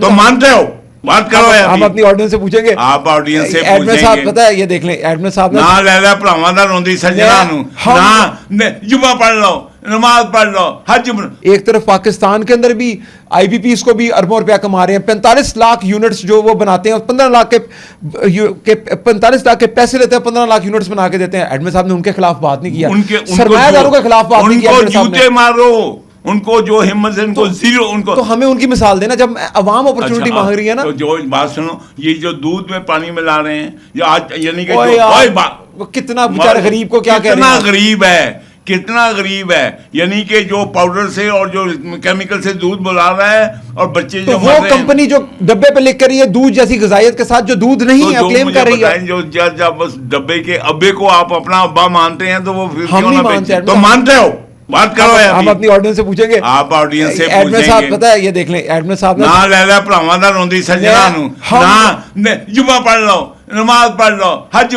تو مانتے ہو بات کرو یار ہم اپنی آڈینس سے پوچھیں گے. آپ آڈینس سے ایڈمن پوچھیں صاحب گے پتہ ہے یہ دیکھ لیں ایڈمن صاحب نے نہ لے لے پڑھاواں دا روندی سجنا نو نہ جمعہ پڑھ لو نماز پڑھ لو حج. ایک طرف پاکستان کے اندر بھی آئی بی پیز کو بھی اربوں روپیہ کما رہے ہیں, 45 لاکھ یونٹس جو وہ بناتے ہیں, 15 لاکھ کے پیسے لیتے ہیں, 15 لاکھ یونٹس بنا کے دیتے ہیں. ایڈمن صاحب نے ان کے خلاف بات نہیں کیا, سرمایہ داروں کے خلاف بات نہیں کیا. ان کو جوتے مارو, ان کو جو ہمت ہے ان کو زیرو, ان کو تو ہمیں ان کی مثال دینا جب عوام اپرچونٹی مانگ رہی ہے نا. تو جو بات سنو, یہ جو دودھ میں پانی ملا رہے ہیں یا آج یعنی کہ کتنا بیچارے غریب کو کیا کہہ رہے ہیں, کتنا غریب ہے, کتنا غریب ہے, یعنی کہ جو پاؤڈر سے اور جو کیمیکل سے دودھ بلا رہا ہے اور بچے جو وہ کمپنی جو ڈبے پہ لکھ کر رہی ہے دودھ جیسی غذائیت کے ساتھ جو دودھ نہیں ہے کلیم کر رہی ہے, جو جب بس ڈبے کے ابے کو آپ اپنا ابا مانتے ہیں تو وہ ہم نہیں مانتے. تو مانتے ہو بات کرو یار ہم اپنی آڈینس سے پوچھیں گے. آپ آڈینس سے ایڈمن پوچھیں صاحب گے پتہ ہے یہ دیکھ لیں ایڈمن صاحب نہ لے لے پڑھاواں دا روندی سجنا نو نہ جمعہ پڑھ لو نماز پڑھ لو حج.